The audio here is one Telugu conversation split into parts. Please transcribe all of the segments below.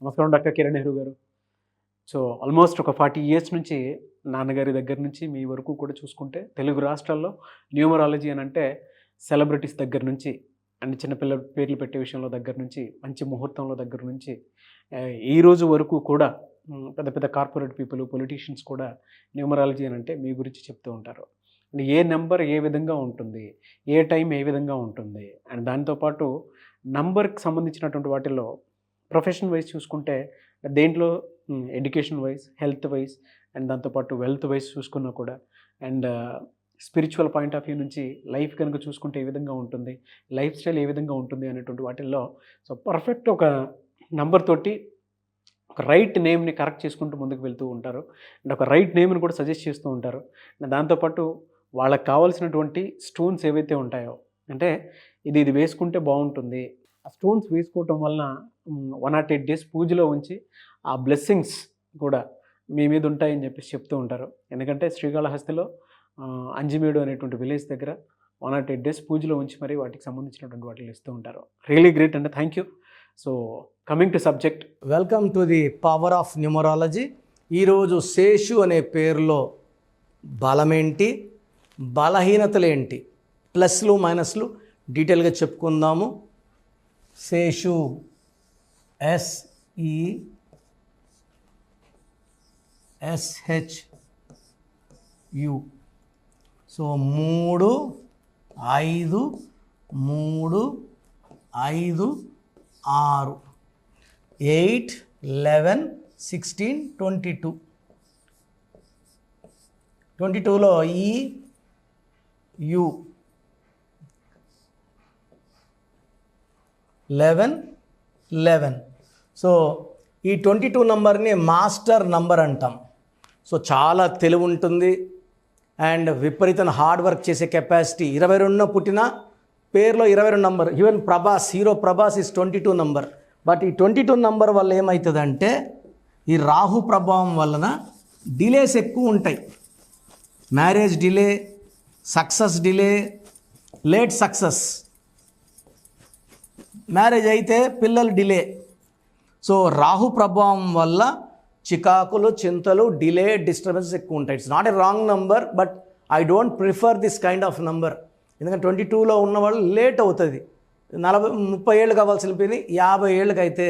నమస్కారం డాక్టర్ కిరణ్ నెహ్రూ గారు. సో ఆల్మోస్ట్ ఒక 40 ఇయర్స్ నుంచి నాన్నగారి దగ్గర నుంచి మీ వరకు కూడా చూసుకుంటే తెలుగు రాష్ట్రాల్లో న్యూమరాలజీ అని అంటే సెలబ్రిటీస్ దగ్గర నుంచి అండ్ చిన్నపిల్లల పేర్లు పెట్టే విషయంలో దగ్గర నుంచి మంచి ముహూర్తంలో దగ్గర నుంచి ఈ రోజు వరకు కూడా పెద్ద పెద్ద కార్పొరేట్ పీపుల్ పొలిటీషియన్స్ కూడా న్యూమరాలజీ అని అంటే మీ గురించి చెప్తూ ఉంటారు. అండ్ ఏ నెంబర్ ఏ విధంగా ఉంటుంది, ఏ టైం ఏ విధంగా ఉంటుంది, అండ్ దాంతోపాటు నంబర్కి సంబంధించినటువంటి వాటిల్లో ప్రొఫెషన్ వైజ్ చూసుకుంటే దేంట్లో education wise, health wise and దాంతోపాటు వెల్త్ వైజ్ చూసుకున్నా కూడా and spiritual point of view నుంచి లైఫ్ కనుక చూసుకుంటే ఏ విధంగా ఉంటుంది, లైఫ్ స్టైల్ ఏ విధంగా ఉంటుంది అనేటువంటి వాటిల్లో సో పర్ఫెక్ట్ ఒక నంబర్ తోటి ఒక రైట్ నేమ్ని కరెక్ట్ చేసుకుంటూ ముందుకు వెళ్తూ ఉంటారు అండ్ ఒక రైట్ నేమ్ని కూడా సజెస్ట్ చేస్తూ ఉంటారు. అండ్ దాంతోపాటు వాళ్ళకి కావాల్సినటువంటి స్టోన్స్ ఏవైతే ఉంటాయో అంటే ఇది వేసుకుంటే బాగుంటుంది, ఆ స్టోన్స్ వేసుకోవటం వలన 108 డేస్ పూజలో ఉంచి ఆ బ్లెస్సింగ్స్ కూడా మీ మీద ఉంటాయని చెప్పేసి చెప్తూ ఉంటారు. ఎందుకంటే శ్రీకాళహస్తిలో అంజిమేడు అనేటువంటి విలేజ్ దగ్గర 108 డేస్ పూజలో ఉంచి మరి వాటికి సంబంధించినటువంటి వాటిని ఇస్తూ ఉంటారు. రియలీ గ్రేట్ అండి, thank you. So coming to subject, welcome to the power of numerology. ఈరోజు శేషు అనే పేరులో బలమేంటి, బలహీనతలేంటి, ప్లస్లు మైనస్లు డీటెయిల్గా చెప్పుకుందాము. శేషు SESHU. సో 3 5 3 5 6 8 11 16 22. 22లో EU 11. సో ఈ 22 నంబర్ని మాస్టర్ నంబర్ అంటాం. సో చాలా తెలివి ఉంటుంది అండ్ విపరీతం హార్డ్ వర్క్ చేసే కెపాసిటీ. 22 పుట్టిన పేరులో 22 number. Even Prabhas, hero Prabhas is 22 number. But ఈ 22 నంబర్ వల్ల ఏమవుతుందంటే ఈ రాహు ప్రభావం వలన డిలేస్ ఎక్కువ ఉంటాయి. Marriage delay, success delay, late success. Marriage అయితే పిల్లలు డిలే. సో రాహు ప్రభావం వల్ల చికాకులు, చింతలు, డిలే, డిస్టర్బెన్సెస్ ఎక్కువ ఉంటాయి. It's not a wrong number, but I don't prefer this kind of number. ఎందుకంటే 22లో ఉన్నవాళ్ళు లేట్ అవుతుంది. 30 ఏళ్ళు కావాల్సిన పిని 50 ఏళ్ళకి అయితే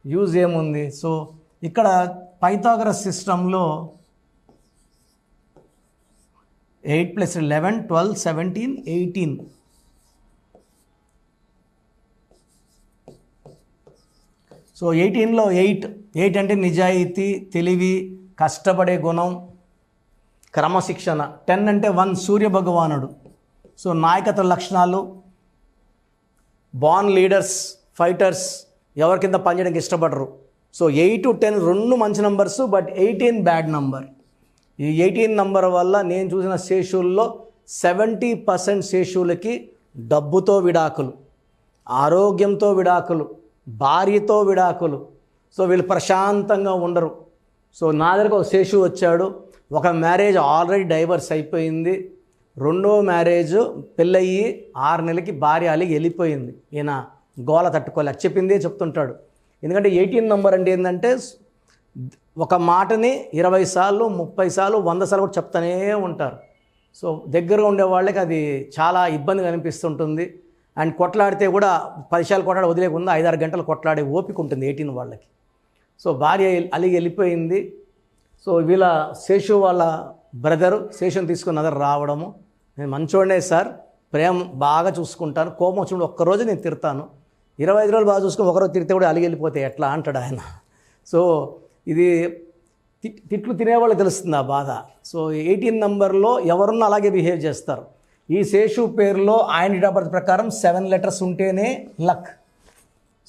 యూజ్ ఏముంది. సో ఇక్కడ పైథాగరస్ సిస్టంలో 8 + 11 12 17 18. సో 18లో 8 అంటే నిజాయితీ, తెలివి, కష్టపడే గుణం, క్రమశిక్షణ. 10 అంటే 1 సూర్య భగవానుడు. సో నాయకత్వ లక్షణాలు, బార్న్ లీడర్స్, ఫైటర్స్, ఎవరి కింద పనిచేయడానికి ఇష్టపడరు. సో 8 10 రెండు మంచి నంబర్స్, బట్ 18 బ్యాడ్ నంబర్. ఈ 18 నంబర్ వల్ల నేను చూసిన శేషుల్లో 70% శేషులకి డబ్బుతో విడాకులు, ఆరోగ్యంతో విడాకులు, భార్యతో విడాకులు. సో వీళ్ళు ప్రశాంతంగా ఉండరు. సో నా దగ్గరకు ఒక శేషు వచ్చాడు. ఒక మ్యారేజ్ ఆల్రెడీ డైవర్స్ అయిపోయింది, రెండో మ్యారేజ్ పెళ్ళయ్యి 6 నెలలకి భార్య అలిగి వెళ్ళిపోయింది. ఈయన గోల తట్టుకోలేక చెప్పిందే చెప్తుంటాడు. ఎందుకంటే 18 నంబర్ అంటే ఏంటంటే ఒక మాటని 20 సార్లు 30 సార్లు 100 సార్లు కూడా చెప్తానే ఉంటారు. సో దగ్గరగా ఉండే వాళ్ళకి అది చాలా ఇబ్బందిగా అనిపిస్తుంటుంది. అండ్ కొట్లాడితే కూడా 10 సార్లు కొట్లాడి వదిలేకుండా 5-6 గంటలు కొట్లాడే ఓపిక ఉంటుంది 18 వాళ్ళకి. సో భార్య అలిగి వెళ్ళిపోయింది. సో వీళ్ళ శేషు వాళ్ళ బ్రదరు శేషుని తీసుకుని అదర్ రావడము. నేను మంచోడే సార్, ప్రేమ బాగా చూసుకుంటాను, కోపం వచ్చినప్పుడు ఒక్కరోజు నేను తిడతాను, 25 రోజులు బాగా చూసుకుని ఒకరోజు తిడితే కూడా అలిగి వెళ్ళిపోతే ఎట్లా అంటాడు ఆయన. సో ఇది తిట్లు తినేవాళ్ళకి తెలుస్తుంది ఆ బాధ. సో 18 నంబర్లో ఎవరున్నా అలాగే బిహేవ్ చేస్తారు. ఈ శేషు పేరులో ఆయన డేట్ ఆఫ్ బర్త్ ప్రకారం 7 లెటర్స్ ఉంటేనే లక్.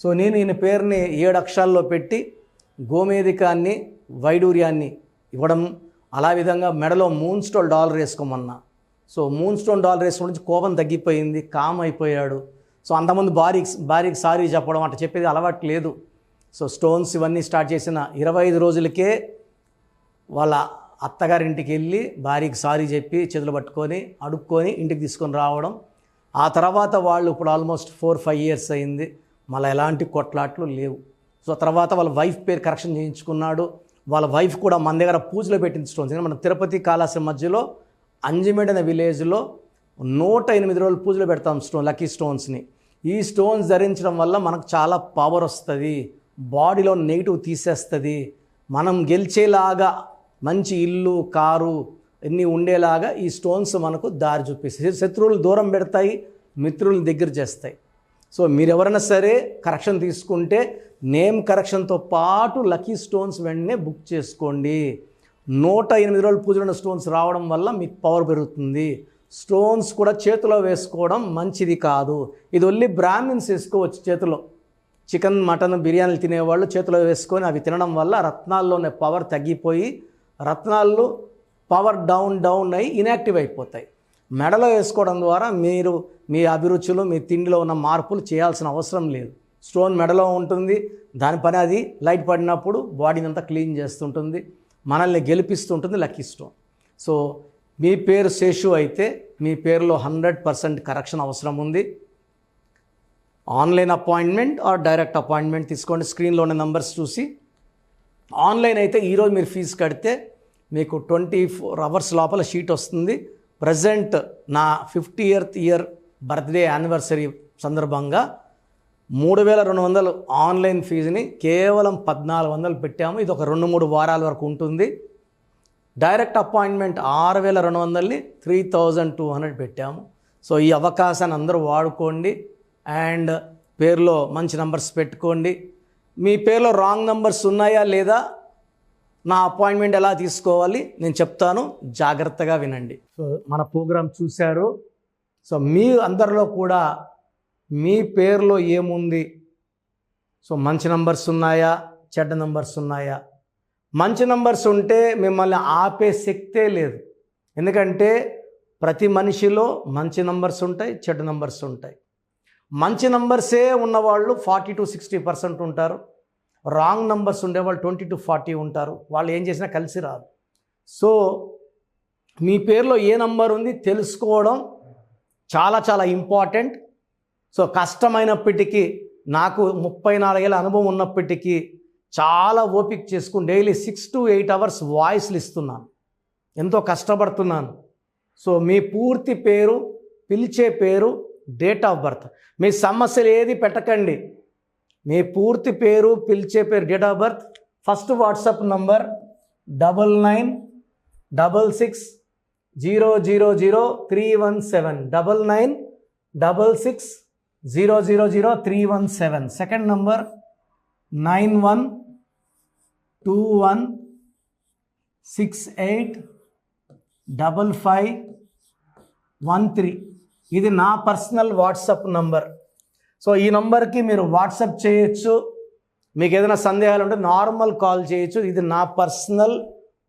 సో నేను ఈయన పేరుని 7 అక్షరాల్లో పెట్టి గోమేధికాన్ని, వైడూర్యాన్ని ఇవ్వడం, అలా విధంగా మెడలో మూన్ స్టోన్ డాలర్ వేసుకోమన్నా. సో మూన్ స్టోన్ డాలర్ వేసుకోవడం నుంచి కోపం తగ్గిపోయింది, కామ్ అయిపోయాడు. సో అంతమంది భార్యకి సారీ చెప్పడం అట్లా చెప్పేది అలవాటు లేదు. సో స్టోన్స్ ఇవన్నీ స్టార్ట్ చేసిన 25 రోజులకే వాళ్ళ అత్తగారింటికి వెళ్ళి భార్యకి సారీ చెప్పి చేతులు పట్టుకొని అడుక్కొని ఇంటికి తీసుకొని రావడం. ఆ తర్వాత వాళ్ళు ఇప్పుడు ఆల్మోస్ట్ 4-5 ఇయర్స్ అయింది, మళ్ళీ ఎలాంటి కొట్లాట్లు లేవు. సో తర్వాత వాళ్ళ వైఫ్ పేరు కరెక్షన్ చేయించుకున్నాడు. వాళ్ళ వైఫ్ కూడా మన దగ్గర పూజలో పెట్టిన స్టోన్స్. మన తిరుపతి కాళాశ్రీ మధ్యలో అంజిమేడ్ అనే విలేజ్లో 108 రోజులు పూజలో పెడతాం లక్కీ స్టోన్స్ని. ఈ స్టోన్స్ ధరించడం వల్ల మనకు చాలా పవర్ వస్తుంది, బాడీలో నెగిటివ్ తీసేస్తుంది, మనం గెలిచేలాగా మంచి ఇల్లు కారు అన్నీ ఉండేలాగా ఈ స్టోన్స్ మనకు దారి చూపిస్తాయి. శత్రువులు దూరం పెడతాయి, మిత్రులను దగ్గర చేస్తాయి. సో మీరు ఎవరైనా సరే కరెక్షన్ తీసుకుంటే నేమ్ కరెక్షన్తో పాటు లక్కీ స్టోన్స్ వెంటనే బుక్ చేసుకోండి. 108 రోజులు పూజలో ఉన్న స్టోన్స్ రావడం వల్ల మీకు పవర్ పెరుగుతుంది. స్టోన్స్ కూడా చేతిలో వేసుకోవడం మంచిది కాదు. ఇది ఓన్లీ బ్రాహ్మిన్స్ వేసుకోవచ్చు. చేతిలో చికెన్ మటన్ బిర్యానీలు తినేవాళ్ళు చేతిలో వేసుకొని అవి తినడం వల్ల రత్నాల్లోనే పవర్ తగ్గిపోయి రత్నాలు పవర్ డౌన్ అయ్యి ఇన్యాక్టివ్ అయిపోతాయి. మెడలో వేసుకోవడం ద్వారా మీరు మీ అభిరుచులు మీ తిండిలో ఉన్న మార్పులు చేయాల్సిన అవసరం లేదు. స్టోన్ మెడలో ఉంటుంది, దాని పని అది లైట్ పడినప్పుడు బాడీని అంతా క్లీన్ చేస్తుంటుంది, మనల్ని గెలిపిస్తుంటుంది లక్కీ స్టోన్. సో మీ పేరు శేషు అయితే మీ పేరులో 100% కరెక్షన్ అవసరం ఉంది. Online appointment are direct appointment తీసుకోండి. స్క్రీన్లో ఉన్న నెంబర్స్ చూసి. ఆన్లైన్ అయితే ఈరోజు మీరు ఫీజు కడితే మీకు 24 అవర్స్ లోపల షీట్ వస్తుంది. ప్రజెంట్ నా 50th ఇయర్ బర్త్డే యానివర్సరీ సందర్భంగా 3200 ఆన్లైన్ ఫీజుని కేవలం 1400 పెట్టాము. ఇది ఒక 2-3 వారాల వరకు ఉంటుంది. డైరెక్ట్ అపాయింట్మెంట్ 6200ని 3200 పెట్టాము. సో ఈ అవకాశాన్ని అందరూ వాడుకోండి. అండ్ పేరులో మంచి నంబర్స్ పెట్టుకోండి. మీ పేరులో రాంగ్ నంబర్స్ ఉన్నాయా లేదా, నా అపాయింట్మెంట్ ఎలా తీసుకోవాలి నేను చెప్తాను, జాగ్రత్తగా వినండి. సో మన ప్రోగ్రాం చూశారు. సో మీ అందరిలో కూడా మీ పేరులో ఏముంది, సో మంచి నంబర్స్ ఉన్నాయా చెడ్డ నంబర్స్ ఉన్నాయా? మంచి నంబర్స్ ఉంటే మిమ్మల్ని ఆపే శక్తే లేదు. ఎందుకంటే ప్రతి మనిషిలో మంచి నంబర్స్ ఉంటాయి, చెడ్డ నంబర్స్ ఉంటాయి. మంచి నంబర్సే ఉన్నవాళ్ళు 40-60% ఉంటారు. రాంగ్ నంబర్స్ ఉండేవాళ్ళు 20-40 ఉంటారు. వాళ్ళు ఏం చేసినా కలిసి రాదు. సో మీ పేరులో ఏ నంబర్ ఉంది తెలుసుకోవడం చాలా చాలా ఇంపార్టెంట్. సో కష్టమైనప్పటికీ నాకు 34 ఏళ్ళ అనుభవం ఉన్నప్పటికీ చాలా ఓపిక చేసుకుని డైలీ 6 to 8 hours వాయిస్లు ఇస్తున్నాను, ఎంతో కష్టపడుతున్నాను. సో మీ పూర్తి పేరు, పిలిచే పేరు, డేట్ ఆఫ్ బర్త్, మీ సమస్యలు ఏది పెట్టకండి. మీ పూర్తి పేరు, పిలిచే పేరు, date of birth, first WhatsApp number 9966000317 9966000317. Second number 9121685513. ఇది నా పర్సనల్ వాట్సాప్ నంబర్. సో ఈ నంబర్కి మీరు వాట్సాప్ చేయొచ్చు. మీకు ఏదైనా సందేహాలు ఉంటే నార్మల్ కాల్ చేయొచ్చు. ఇది నా పర్సనల్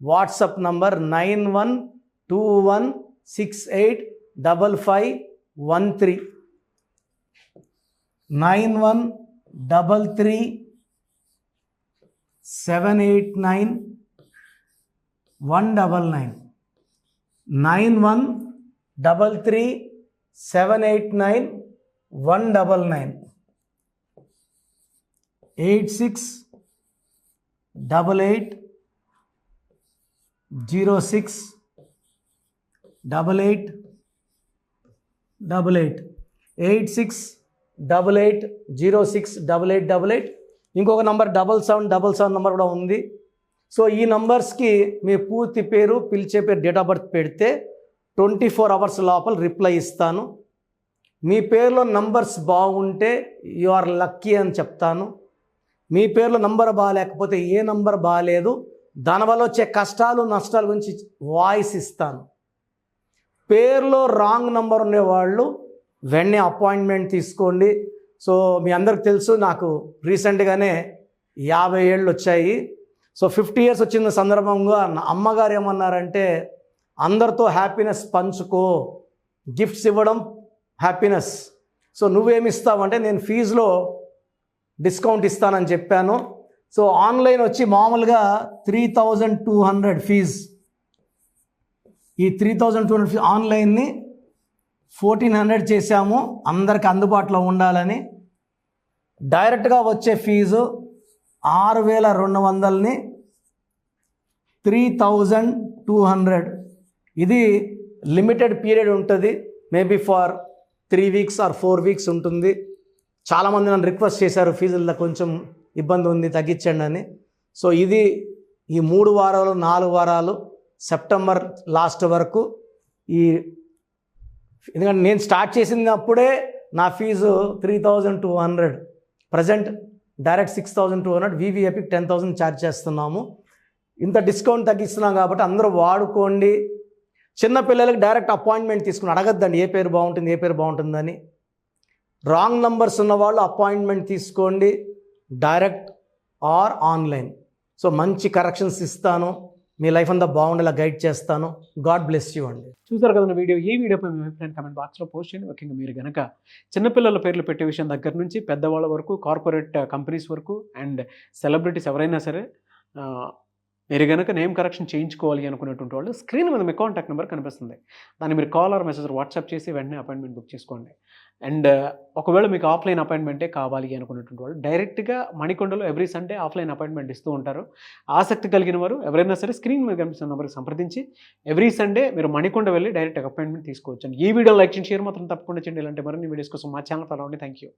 వాట్సాప్ నంబర్ 9121685513 9133789199 9133789199 8688068888 8688068888. ఇంకొక నంబర్ 7777 నంబర్ కూడా ఉంది. సో ఈ నంబర్స్కి మీ పూర్తి పేరు, పిలిచే పేరు, డేట్ ఆఫ్ బర్త్ పెడితే 24 hours లోపల రిప్లై ఇస్తాను. మీ పేరులో నంబర్స్ బాగుంటే యు ఆర్ లక్కీ అని చెప్తాను. మీ పేరులో నంబర్ బాగాలేకపోతే ఏ నంబర్ బాగాలేదు, దానివల్ల వచ్చే కష్టాలు నష్టాల గురించి వాయిస్ ఇస్తాను. పేరులో రాంగ్ నంబర్ ఉండేవాళ్ళు వెంటనే అపాయింట్మెంట్ తీసుకోండి. సో మీ అందరికి తెలుసు, నాకు రీసెంట్గానే 50 ఏళ్ళు వచ్చాయి. సో 50 years వచ్చిన సందర్భంగా నా అమ్మగారు ఏమన్నారంటే, అందరితో హ్యాపీనెస్ పంచుకో, గిఫ్ట్స్ ఇవ్వడం హ్యాపీనెస్. సో నువ్వేమిస్తావంటే నేను ఫీజులో డిస్కౌంట్ ఇస్తానని చెప్పాను. సో ఆన్లైన్ వచ్చి మామూలుగా 3200 ఫీజ్. ఈ 3200 ఫీజ్ ఆన్లైన్ని 1400 చేశాము, అందరికి అందుబాటులో ఉండాలని. డైరెక్ట్గా వచ్చే ఫీజు 6200ని 3200. ఇది లిమిటెడ్ పీరియడ్ ఉంటుంది, maybe for 3 weeks or 4 weeks ఉంటుంది. చాలామంది నన్ను రిక్వెస్ట్ చేశారు ఫీజుల్లో కొంచెం ఇబ్బంది ఉంది తగ్గించండి అని. సో ఇది ఈ 3 వారాలు 4 వారాలు సెప్టెంబర్ లాస్ట్ వరకు ఈ, ఎందుకంటే నేను స్టార్ట్ చేసినప్పుడే నా ఫీజు 3200, ప్రజెంట్ డైరెక్ట్ 6200, వివి ఎపిక్ 10,000 ఛార్జ్ చేస్తున్నాము. ఇంత డిస్కౌంట్ తగ్గిస్తున్నాం కాబట్టి అందరూ వాడుకోండి. చిన్నపిల్లలకి డైరెక్ట్ అపాయింట్మెంట్ తీసుకుని అడగద్దండి ఏ పేరు బాగుంటుందని. రాంగ్ నంబర్స్ ఉన్నవాళ్ళు అపాయింట్మెంట్ తీసుకోండి, డైరెక్ట్ ఆర్ ఆన్లైన్. సో మంచి కరెక్షన్స్ ఇస్తాను, మీ లైఫ్ అంతా బాగుండేలా గైడ్ చేస్తాను. గాడ్ బ్లెస్ యూ అండి. చూసారు కదా వీడియో. ఈ వీడియోపై మీ అభిప్రాయం కామెంట్ బాక్స్లో పోస్ట్ చేయండి. ముఖ్యంగా మీరు కనుక చిన్నపిల్లల పేర్లు పెట్టే విషయం దగ్గర నుంచి పెద్దవాళ్ళ వరకు, కార్పొరేట్ కంపెనీస్ వరకు అండ్ సెలబ్రిటీస్ ఎవరైనా సరే మీరు కనుక నేమ్ కరెక్షన్ చేయించుకోవాలి అనుకునేటువంటి వాళ్ళు స్క్రీన్ మీద మీ కాంటాక్ట్ నెంబర్ కనిపిస్తుంది. దాన్ని మీరు కాల్ ఆర్ మెసేజ్ వాట్సాప్ చేసి వెంటనే అపాయింట్మెంట్ బుక్ చేసుకోండి. అండ్ ఒకవేళ మీకు ఆఫ్లైన్ అపాయింట్మెంటే కావాలి అనుకునేటువంటి వాళ్ళు డైరెక్ట్గా మణికొండలో ఎవ్రీ సండే ఆఫ్లైన్ అపాయింట్మెంట్ ఇస్తూ ఉంటారు. ఆసక్తి కలిగిన వారు ఎవరైనా సరే స్క్రీన్ మీద కనిపిస్తున్న నెంబర్కి సంప్రదించి ఎవ్రీ సండే మీరు మణికొండ వెళ్ళి డైరెక్ట్ అపాయింట్మెంట్ తీసుకోవచ్చు. ఈ వీడియో లైక్ చేయండి, షేర్ మాత్రం తప్పకుండా చేయండి. ఇలాంటి మరిన్ని వీడియోస్ కోసం మా ఛానల్ ఫాలో అవ్వండి. Thank you.